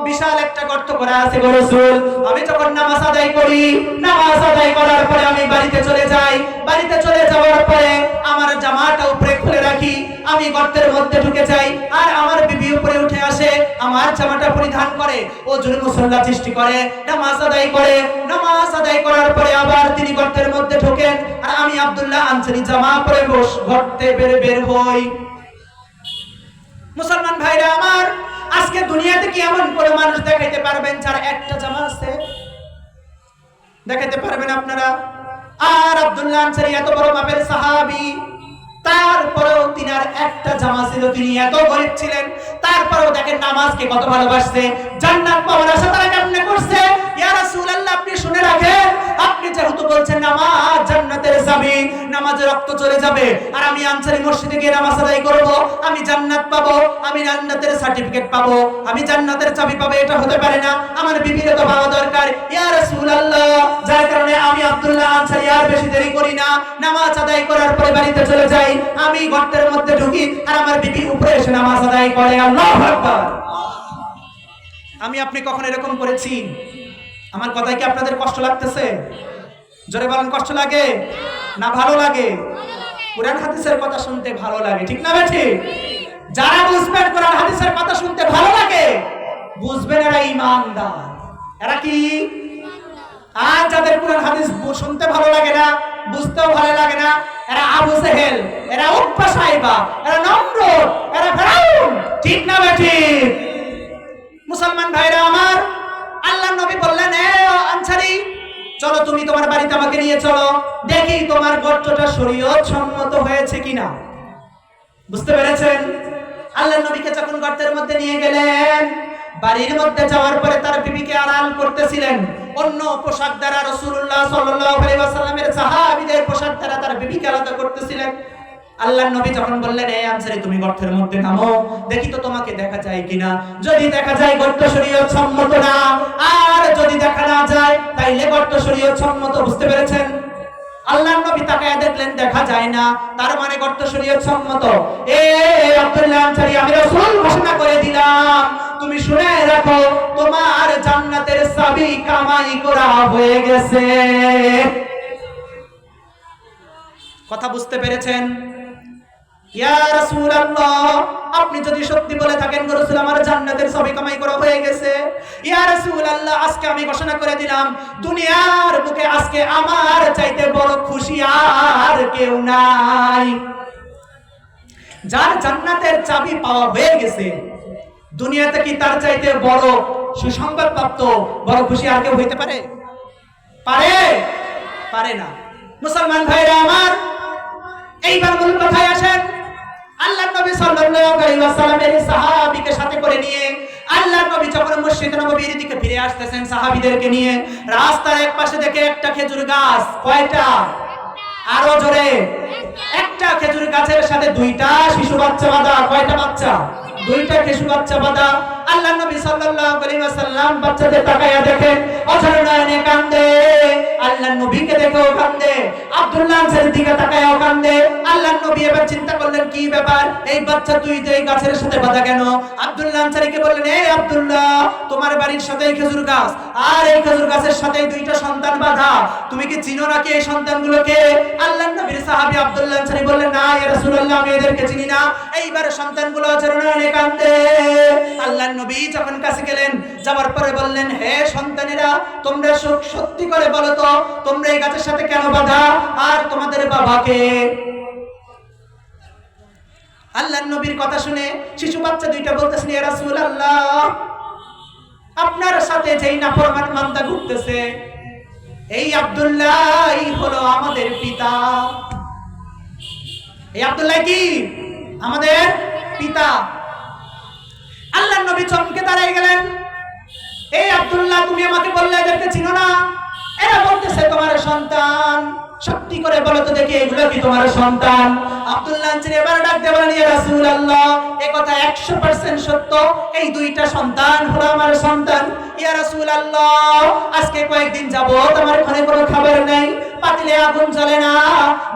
বিশাল একটা গর্ত করা আছে গো রাসূল। আমি যখন নামাজ আদায় করি, নামাজ আদায় করার পরে আমি বাড়িতে চলে যাই, বাড়িতে চলে যাওয়ার পরে আমার জামাটা উপরে খুলে রাখি, আমি গর্তের মধ্যে ঢুকে যাই, আর আমার বিবি উপরে উঠে আসে, আমার জামাটা পরিধান করে, ওজুর মুসল্লা সৃষ্টি করে, নামাজ আদায় করে, নামাজ আদায় করার পরে আবার তিনি গর্তের মধ্যে ঢোকেন, আর আমি আব্দুল্লাহ আনসারী জামা পরে গর্তে বের হই। মুসলমান ভাইরা আমার, আজকে দুনিয়াতে কি এমন কোন মানুষ দেখাইতে পারবেন যার একটা জামা আছে? দেখাইতে পারবেন আপনারা? আর আব্দুল্লাহ আনসারী এত বড় মাপের সাহাবী, তারপরেও তিনার একটা জামা ছিল, তিনি এত গরীব ছিলেন, তারপরেও দেখেন নামাজকে কত ভালোবাসছে, জান্নাত পাওয়ার আশা তারা কেমনে করছে। ইয়া রাসূলুল্লাহ, আপনি শুনে রাখেন, আপনি যেহেতু বলছেন নামাজ জান্নাতের চাবি, নামাজে রক্ত চলে যাবে, আর আমি আনসারী মসজিদে গিয়ে নামাজ আদায় করব, আমি জান্নাত পাবো, আমি জান্নাতের সার্টিফিকেট পাবো, আমি জান্নাতের চাবি পাবো, এটা হতে পারে না, আমার বিবির তো পাওয়া দরকার। ইয়া রাসূলুল্লাহ, যার কারণে আমি আব্দুল্লাহ আনসারী আর বেশি দেরি করি না, নামাজ আদায় করার পরে বাড়িতে চলে যাই, আমি গর্তের মধ্যে ঢুকি, আর আমার বিবি উপরে এসে নামাজ আদায় করে। আল্লাহু আকবার। আমি আপনি কখন এরকম করেছি? আমার কথায় কি আপনাদের কষ্ট লাগতেছে? জোরে বলেন, কষ্ট লাগে না ভালো লাগে? কুরআন হাদিসের কথা শুনতে ভালো লাগে, ঠিক না বেঠি? যারা বুঝবেন কুরআন হাদিসের কথা শুনতে ভালো লাগে, বুঝবেন এরা ঈমানদার। এরা কি? আর যাদের কুরআন হাদিস শুনতে ভালো লাগে না, বুঝতেও ভালো লাগে না, এরা আবু জেহেল, এরা উতবা সাইবা, এরা নমরুদ, এরা ফিরাউন, ঠিক না বেঠি? মুসলমান ভাইরা আমার, আল্লাহর নবী বললেন, এ আনসারী, চলো তুমি তোমার বাড়িতে আমাকে নিয়ে চলো, দেখি তোমার গর্তটা শরীয়ত সম্মত হয়েছে কিনা। বুঝতে পেরেছেন? আল্লাহর নবীকে যখন গর্তের মধ্যে নিয়ে গেলেন, বাড়ির মধ্যে যাওয়ার পরে তার বিবিকে আড়াল করতেছিলেন, অন্য পোশাক দ্বারা রাসূলুল্লাহ সাল্লাল্লাহু আলাইহি ওয়াসাল্লামের সাহাবীদের পোশাক দ্বারা তার বিবিকে আলাদা করতেছিলেন। আল্লাহর নবী যখন বললেন, এই আনসারী তুমি গর্তের মধ্যে নামো, দেখি তো তোমাকে দেখা যায় কিনা, যদি দেখা যায় গর্ত শরীয়ত সম্মত না, আর যদি দেখা না যায় তাইলে গর্ত শরীয়ত সম্মত। বুঝতে পেরেছেন? আল্লাহর নবী তাকায় দেখলেন দেখা যায় না, তার মানে গর্ত শরীয়ত সম্মত। এ আব্দুল্লাহ আনসারী, আমি রাসূল ঘোষণা করে দিলাম, তুমি শুনে রাখো, তোমার জান্নাতের চাবি কামাই করা হয়ে গেছে। কথা বুঝতে পেরেছেন? ইয়া রাসূলুল্লাহ, আপনি যদি সত্যি বলে থাকেন গো রাসূল আমার জান্নাতের সবই কামাই করা হয়ে গেছে। ইয়া রাসূলুল্লাহ, আজকে আমি ঘোষণা করে দিলাম দুনিয়ার বুকে আজকে আমার চাইতে বড় খুশি আর কেউ নাই। যার জান্নাতের চাবি পাওয়া হয়ে গেছে, দুনিয়াতে কি তার চাইতে বড় সুসংবাদ প্রাপ্ত বড় খুশি আর কেউ হইতে পারে? পারে? পারে না। মুসলমান ভাইরা আমার, এইবার মূল কথায় আসেন। আল্লাহর নবী সাল্লাল্লাহু আলাইহি ওয়াসাল্লামের সাহাবীকে সাথে করে নিয়ে আল্লাহর নবী যখন মসজিদ নববীর দিকে ফিরে আসতেছেন সাহাবীদেরকে নিয়ে, রাস্তার এক পাশে দেখে একটা খেজুর গাছ। কয়টা? আরো জোরে। একটা খেজুর গাছের সাথে দুইটা শিশু বাচ্চা বাঁধা। কয়টা বাচ্চা? দুইটা শিশু বাচ্চা বাঁধা। আল্লাহর নবী সাল্লাল্লাহু আলাইহি ওয়াসাল্লাম বাচ্চাদের তাকায়া দেখেন, অঝর নয়নে কান্দে। আল্লাহর নবীকে দেখেও কান্দে, আব্দুল্লাহ আনসারীর দিকে তাকায়াও কান্দে। আল্লাহর নবী এবার চিন্তা করলেন কি ব্যাপার, এই বাচ্চা তুই তো এই গাছের সাথে বাঁধা কেন? আব্দুল্লাহ আনসারীকে বললেন, এই আব্দুল্লাহ, তোমার বাড়ির সাথে খেজুর গাছ আর এই খেজুর গাছের সাথে দুইটা সন্তান বাঁধা, তুমি কি চিনো নাকি এই সন্তানগুলোকে? আল্লাহর নবীর সাহাবী আব্দুল্লাহ আনসারী বললেন, না ইয়া রাসূলুল্লাহ, আমি এদেরকে চিনি না। এইবার সন্তানগুলো অঝর নয়নে কান্দে। আল্লাহর নবী যখন কাছে গেলেন, যাওয়ার পরে বললেন, হে সন্তানেরা, তোমরা সত্যি করে বলো তো, তোমরা এই গাছের সাথে কেন বাঁধা আর তোমাদের বাবাকে? আল্লাহর নবীর কথা শুনে শিশু বাচ্চা দুইটা বলতেছেন, ইয়া রাসূলুল্লাহ, আপনার সাথে যেই নাফরমান বান্দা ঘুরতেছে, এই আব্দুল্লাহ হলো আমাদের পিতা। এই আব্দুল্লাহ কি আমাদের পিতা। আল্লাহর নবী চমকে দাঁড়ায় গেলেন, এই আব্দুল্লাহ, তুমি আমাকে বললে এদেরকে চিনো না? এরা বলতেছে তোমার সন্তান। সত্যি করে বলো তো দেখি, এগুলো কি তোমার সন্তান? আব্দুল্লাহ আনসারী এবার ডাক দিয়ে বলেন, ইয়া রাসূলুল্লাহ, এই কথা 100% সত্য, এই দুইটা সন্তান হলো আমার সন্তান। ইয়া রাসূলুল্লাহ, আজকে কয়েকদিন যাবত আমার ঘরে কোনো খাবার নাই, পাতিলে আগুন জ্বলে না,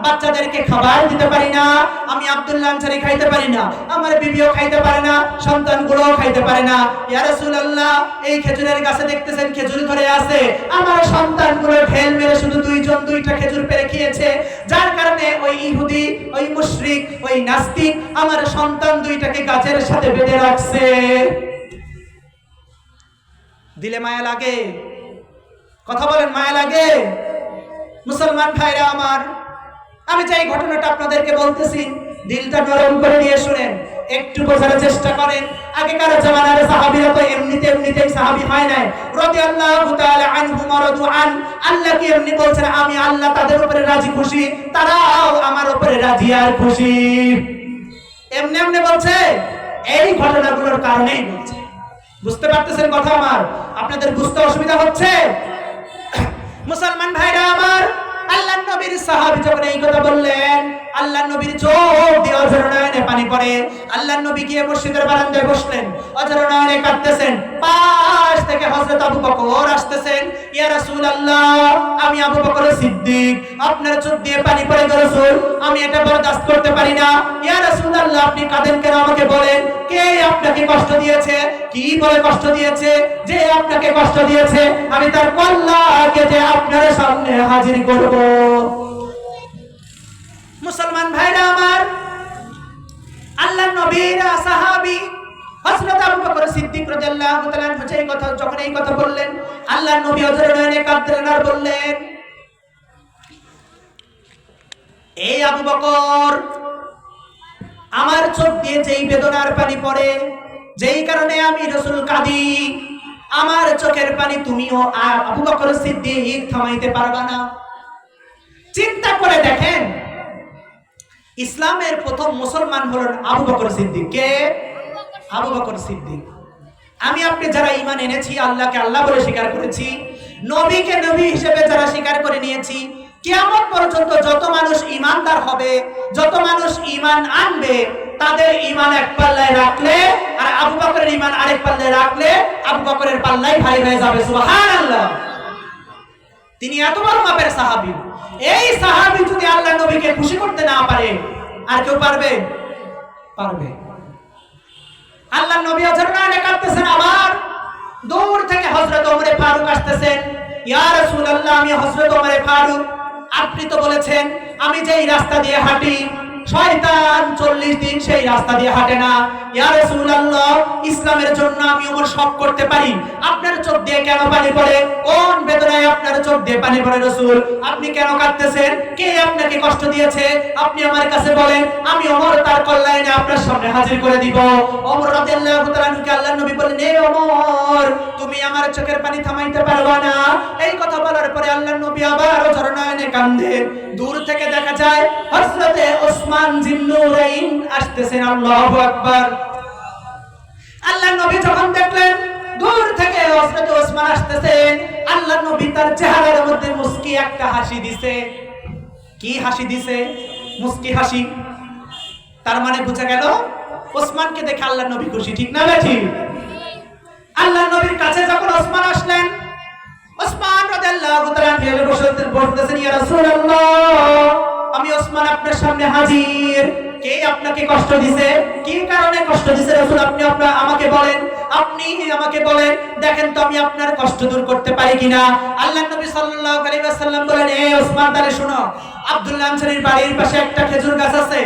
বাচ্চাদেরকে খাবার দিতে পারি না, আমি আব্দুল্লাহ আনসারী খাইতে পারি না, আমার বিবিও খাইতে পারে না, সন্তানগুলোও খাইতে পারে না। ইয়া রাসূলুল্লাহ, এই খেজুরের গাছে দেখতেছেন খেজুর ধরে আছে, আমার সন্তানগুলো ঢেল মেরে শুধু দুইজন দুইটা খেজুর পেরে খেয়েছে, যার কারণে ওই ইহুদি, ওই মুশরিক, ওই নাস্তিক আমার সন্তান দুইটাকে গাছের সাথে বেঁধে রাখছে। দিলে মায়া লাগে? কথা বলেন, মায়া লাগে? মুসলমান ভাইরা আমার, আমি যে ঘটনাটা আপনাদেরকে বলতেছি, দিলটা নরম করে নিয়ে শুনেন, একটু বোঝার চেষ্টা করেন। আগেকার জামানার সাহাবীরা তো এমনিতেই সাহাবী হয় নাই, রাদিয়াল্লাহু তাআলা আনহুম ওয়া রাদু আন। আল্লাহ কি এমনি বলছেন আমি আল্লাহ তাদের উপরে রাজি খুশি, তারাও আমার উপরে রাজি আর খুশি? এমনি এমনি বলছে? এই ঘটনাগুলোর কারণেই বলছে। বুঝতে পারতেছেন কথা আমার? আপনাদের বুঝতে অসুবিধা হচ্ছে? মুসলমান ভাইরা আমার, আল্লাহর নবীর সাহাবী যখন এই কথা বললেন, আল্লাহর নবীর চোখ দিয়ে অঝর নয়নে পানি পড়ে। আল্লাহর নবী গিয়ে মসজিদের বারান্দায় বসলেন, অঝর নয়নে কাঁদতেছেন। পাশ থেকে হযরত আবু বকর আসতেছেন, ইয়া রাসূলুল্লাহ, আমি আবু বকর সিদ্দিক, আপনার চোখ দিয়ে পানি পড়ে গো রাসূল, আমি এটা বরদাস্ত করতে পারি না। ইয়া রাসূলুল্লাহ, আপনি কাঁদেন কেন আমাকে বলেন, কে আপনাকে কষ্ট দিয়েছে? কি বলে কষ্ট দিয়েছে? যে আপনাকে কষ্ট দিয়েছে আমি তার কল্লাকে যে আপনার সামনে হাজির করব। মুসলমান ভাইরা আমার, আল্লাহর নবীর সাহাবী হযরত আবু বকর সিদ্দিক রাদিয়াল্লাহু তাআলা আনহু যখন এই কথা বললেন, আল্লাহর নবী অঝর নয়নে কাঁদলেন আর বললেন, এই আবু বকর, আমার চোখ দিয়ে যেই বেদনার পানি পড়ে, যেই কারণে আমি রাসূল কাঁদি, আমার চোখের পানি তুমিও আবু বকর সিদ্দিক থামাইতে পারবা না। চিন্তা করে দেখেন, ইসলামের প্রথম মুসলমান হলেন আবু বকর সিদ্দিক। কে? আবু বকর সিদ্দিক। আমি আপনি যারা ঈমান এনেছি, আল্লাহকে আল্লাহ বলে স্বীকার করেছি, নবীকে নবী হিসেবে যারা স্বীকার করে নিয়েছি, কিয়ামত পর্যন্ত যত মানুষ ঈমানদার হবে, যত মানুষ ঈমান আনবে, তাদের ঈমান এক পাল্লায় রাখলে আর আবু বকরের ঈমান আরেক পাল্লায় রাখলে আবু বকরের পাল্লাই ভারী হয়ে যাবে। সুবহানাল্লাহ। তিনি এত বড় মাপের সাহাবী। এই সাহাবী যদি আল্লাহর নবীকে খুশি করতে না পারে, আর কেউ পারবে? পারবে। আল্লাহর নবী অঝর নয়নে কাঁদতেছেন, আবার দূর থেকে হযরত ওমর ফারুক আসতেছেন, ইয়া রাসূলুল্লাহ, আমি হযরত ওমর ফারুক, আপনি তো বলেছেন আমি যেই রাস্তা দিয়ে হাঁটি শয়তান 40 দিন সেই রাস্তা দিয়ে হাঁটে না। ইয়া রাসূলুল্লাহ, ইসলামের জন্য আমি ওমর সব করতে পারি, আপনার চোখ দিয়ে কেন পানি পড়ে? কোন বেদনায় আপনার চোখ দিয়ে পানি পড়ে রাসূল? আপনি কেন কাঁদতেছেন? কে আপনাকে কষ্ট দিয়েছে? আপনি আমার কাছে বলেন, আমি ওমর তার কল্যাণে আপনার সামনে হাজির করে দিব। ওমর রাদিয়াল্লাহু তাআলা আনহুকে আল্লাহর নবী বলেন, হে ওমর, তুমি আমার চোখের পানি থামাইতে পারবা না। এই কথা বলার পরে আল্লাহর নবী আবার ঝরনায়নে কাঁদেন। দূর থেকে দেখা যায় হযরতে ওসমান জিন্নুরাইন আসতেছেন। আল্লাহু আকবার। আল্লাহর নবী যখন দেখলেন দূর থেকে হযরতে ওসমান আসতেছেন, আল্লাহর নবী তার চেহারার মধ্যে মুস্কি একটা হাসি দিছে। কি হাসি দিছে? মুস্কি হাসি। তার মানে বোঝা গেল ওসমানকে দেখে আল্লাহর নবী খুশি, ঠিক না ঠিক? আল্লাহর নবীর কাছে যখন ওসমান আসলেন, ওসমান রাদিয়াল্লাহু তাআলা বলতেছেন, ইয়া রাসূলুল্লাহ, আমি ওসমান আপনার সামনে হাজির। কে আপনাকে কষ্ট দিছে? কি কারণে কষ্ট দিছে রাসূল? আপনি আমাকে বলেন, আপনি আমাকে বলেন, দেখেন তো আমি আপনার কষ্ট দূর করতে পারি কিনা। আল্লাহর নবী সাল্লাল্লাহু আলাইহি ওয়াসাল্লাম বলেন, এ ওসমান, তাহলে শুনো, আব্দুল্লাহ আনসারীর বাড়ির পাশে একটা খেজুর গাছ আছে,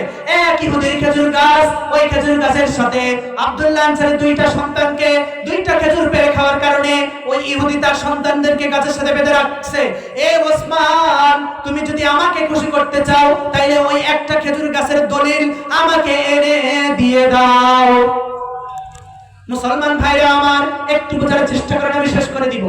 এক ইহুদির খেজুর গাছ। ওই খেজুর গাছের সাথে আব্দুল্লাহ আনসারীর দুইটা সন্তানকে দুইটা খেজুর পেড়ে খাওয়ার কারণে ওই ইহুদি তার সন্তানদেরকে গাছের সাথে বেঁধে রাখছে। এ ওসমান, তুমি যদি আমাকে খুশি করতে চাও তাইলে ওই একটা খেজুর গাছের দলিল আমাকে এনে দিয়ে দাও। মুসলমান ভাইরা আমার, একটু বোঝার চেষ্টা করেন, আমি শেষ করে দিব।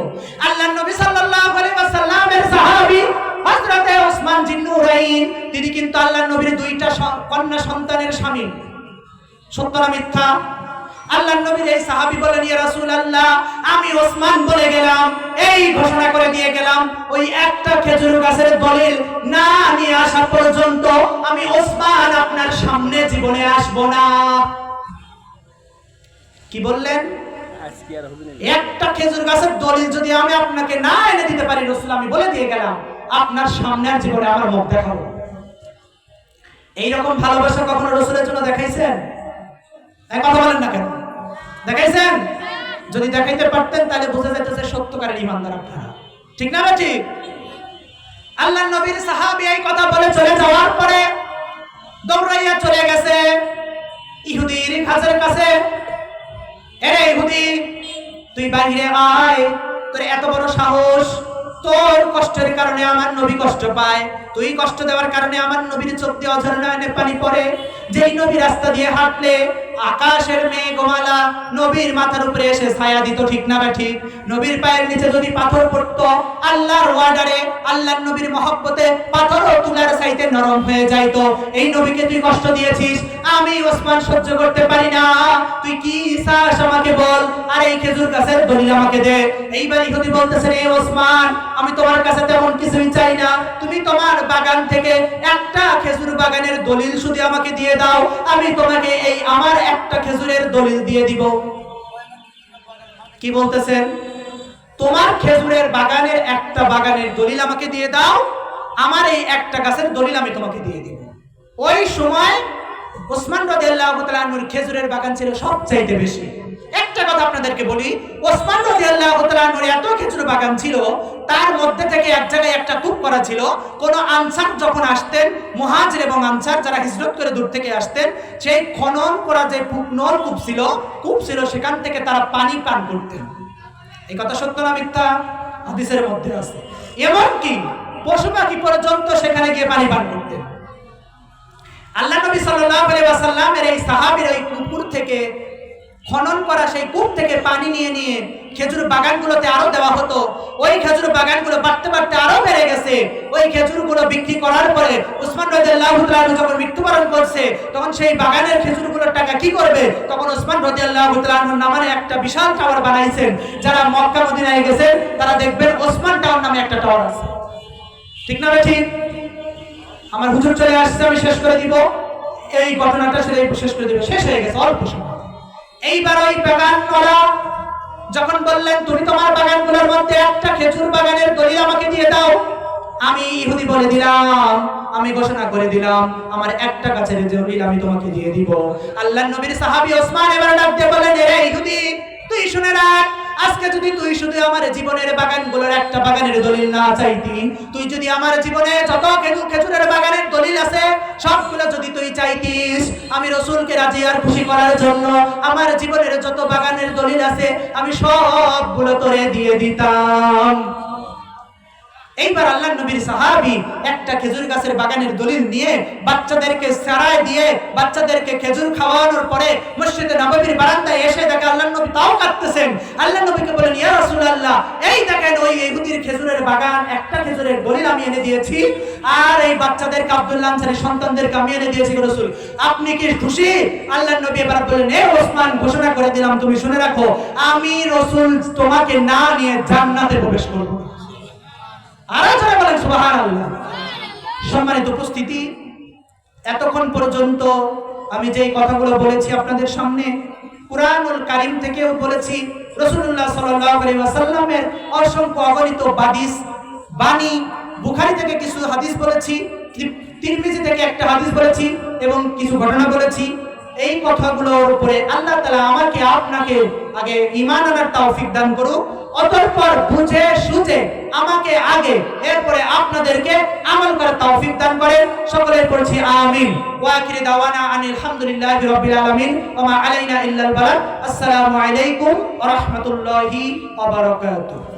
আল্লাহর নবী সাল্লাল্লাহু আলাইহি ওয়াসাল্লামের সাহাবী হযরতে ওসমান জিন্নুরাইন, তিনি কিন্তু আল্লাহর নবীর দুইটা কন্যা সন্তানের স্বামী। সত্য না মিথ্যা? আল্লাহর নবীর এই সাহাবী বলেন, ইয়া রাসূলুল্লাহ, আমি ওসমান বলে গেলাম, এই ঘোষণা করে দিয়ে গেলাম, ওই একটা খেজুর গাছের দলিল না নিয়ে আসা পর্যন্ত আমি ওসমান আপনার সামনে জীবনে আসব না। কি বললেন? একটা খেজুর গাছের দলিল যদি আমি আপনাকে না এনে দিতে পারি রাসূল, আমি বলে দিয়ে গেলাম, আপনার সামনে আর জীবনে আমার মুখ দেখাবো। এইরকম ভালোবাসা কখনো রাসূলের জন্য দেখাইছেন? এক কথা বলেন না কেন? দেখাইছেন? যদি দেখাইতে পারতেন তাহলে বোঝা যেত যে সত্যকারের ঈমানদার আপনারা, ঠিক না ঠিক? আল্লাহর নবীর সাহাবী এই কথা বলে চলে যাওয়ার পরে দৌড়াইয়া চলে গেছে ইহুদির কাছের কাছে। এরে ইহুদি, তুই বাহিরে আয়, তোর এত বড় সাহস, তোর কষ্টের কারণে আমার নবী কষ্ট পায়, তুই কষ্ট দেওয়ার কারণে আমার নবীর চোখ দিয়ে অঝর নয়নে পানি পড়ে। যেই নবী রাস্তা দিয়ে হাঁটলে আকাশের মেঘমালা নবীর মাথার উপরে এসে ছায়া দিত, ঠিক না ঠিক? নবীর পায়ের নিচে যদি পাথর পড়তো, আল্লাহর ওয়ার্ডারে, আল্লাহর নবীর মহব্বতে পাথরও তুলার চাইতে নরম হয়ে যাইতো। এই নবীকে তুই কষ্ট দিয়েছিস, আমি ওসমান সহ্য করতে পারি না। তুই কি চাস আমাকে বল, আর এই খেজুর গাছের দলিল আমাকে দে। এইবার ইহুদি বলতেছে, রে ওসমান, আমি তোমার কাছে তেমন কিছুই চাই না, তুমি তোমার বাগান থেকে একটা খেজুর বাগানের দলিল শুধু আমাকে দিয়ে দাও, আমি তোমাকে এই আমার একটা খেজুরের দলিল দিয়ে দিব। কি বলতেছেন? তোমার খেজুরের বাগানের একটা বাগানের দলিল আমাকে দিয়ে দাও, আমার এই একটা গাছের দলিল আমি তোমাকে দিয়ে দিব। ওই সময় ওসমান রাদিয়াল্লাহু তাআলা আনহুর খেজুরের বাগান ছিল সবচাইতে বেশি। একটা কথা আপনাদেরকে বলি, ওসমান রাদিয়াল্লাহু তাআলা আনহুর এত খেজুর বাগান ছিল, তার মধ্যে থেকে এক জায়গায় একটা কূপ করা ছিল। কোন আনসার যখন আসতেন, মুহাজির এবং আনসার যারা হিজরত করে দূর থেকে আসতেন, সেই খনন করা যে নলকূপ ছিল, সেখান থেকে তারা পানি পান করতেন। এই কথা সত্য না মিথ্যা? হাদিসের মধ্যে আছে। এমনকি পশু পাখি পর্যন্ত সেখানে গিয়ে পানি পান করতেন। আল্লাহ নবী সাল্লাল্লাহু আলাইহি ওয়াসাল্লামের এই সাহাবীর ওই পুকুর থেকে খনন করা সেই কূপ থেকে পানি নিয়ে নিয়ে খেজুর বাগানগুলোতে আরো দেওয়া হতো। ওই খেজুর বাগানগুলো বাড়তে বাড়তে আরো বেড়ে গেছে। ওই খেজুরগুলো বিক্রি করার পরে ওসমান রাদিয়াল্লাহু তাআলা যখন মৃত্যুবরণ করছে, তখন সেই বাগানের খেজুরগুলোর টাকা কি করবে? তখন ওসমান রাদিয়াল্লাহু তাআলার নামে একটা বিশাল টাওয়ার বানাইছেন। যারা মক্কা মদিনায় গেছেন তারা দেখবেন ওসমান টাওয়ার নামে একটা টাওয়ার আছে, ঠিক না ঠিক? আমার হুজুর চলে আসছে, আমি শেষ করে দিব এই ঘটনাটা, শেষ করে দিব, শেষ হয়ে গেছে অল্প সময়। এইবার ওই বাগানওয়ালা যখন বললেন, তুমি তোমার বাগানগুলোর মধ্যে একটা খেজুর বাগানের দলিল আমাকে দিয়ে দাও, আমি ইহুদি বলে দিলাম, আমি ঘোষণা করে দিলাম, আমার একটা গাছের দলিল আমি তোমাকে দিয়ে দিব। আল্লাহর নবীর সাহাবী ওসমান এবার ডাক দিয়ে বলেন, রে ইহুদি, তুই শুনে রাখ, আজকে যদি তুই শুধু আমার জীবনের বাগানগুলোর একটা বাগানের দলিল না চাইতি, তুই যদি আমার জীবনে যত খেজুরের বাগানের দলিল আছে সবগুলো যদি তুই চাইতিস, আমি রাসূলকে রাজি আর খুশি করার জন্য আমার জীবনের যত বাগানের দলিল আছে আমি সবগুলো তোরে দিয়ে দিতাম। এইবার আল্লাহর নবীর সাহাবী একটা খেজুর গাছের বাগানের দলিল নিয়ে বাচ্চাদেরকে সারায় দিয়ে বাচ্চাদেরকে খেজুর খাওয়ানোর পরে মসজিদে নববীর বারান্দায় এসে দেখে আল্লাহর নবী তাও কাঁদতেছেন। আল্লাহর নবীকে বলেন, ইয়া রাসূলুল্লাহ, এই দেখেন ওই ইহুদির খেজুরের বাগান, একটা খেজুরের দলিল আমি এনে দিয়েছি, আর এই বাচ্চাদেরকে আব্দুল্লাহ আনসারী সন্তানদেরকে আমি এনে দিয়েছি রাসূল, আপনি কি খুশি? আল্লাহর নবী এবার বলেন, এ ওসমান, ঘোষণা করে দিলাম, তুমি শুনে রাখো, আমি রাসূল তোমাকে না নিয়ে জান্নাতে প্রবেশ করব। আর যারা বলেন সুবহানাল্লাহ। সম্মানিত উপস্থিতি, এতক্ষণ পর্যন্ত আমি যেই কথাগুলো বলেছি আপনাদের সামনে কুরআনুল কারীম থেকেও বলেছি, রাসূলুল্লাহ সাল্লাল্লাহু আলাইহি ওয়াসাল্লামের অসংখ্য অগণিত বাণী, বুখারী থেকে কিছু হাদিস বলেছি, তিরমিজি থেকে একটা হাদিস বলেছি এবং কিছু ঘটনা বলেছি। এই কথাগুলোর উপরে আল্লাহ তাআলা আমাকে আপনাকে আগে ঈমান আনার তৌফিক দান করুক, অতঃপর বুঝে সুঝে আমাকে আগে, এরপরে আপনাদেরকে আমল করার তৌফিক দান করেন। সকলের পড়ছি আমিন। ওয়া আখিরি দাওয়ানা আনিল হামদুলিল্লাহি রাব্বিল আলামিন ওয়া মা আলাইনা ইল্লাল বালাগ। আসসালামু আলাইকুম ওয়া রাহমাতুল্লাহি ওয়া বারাকাতুহু।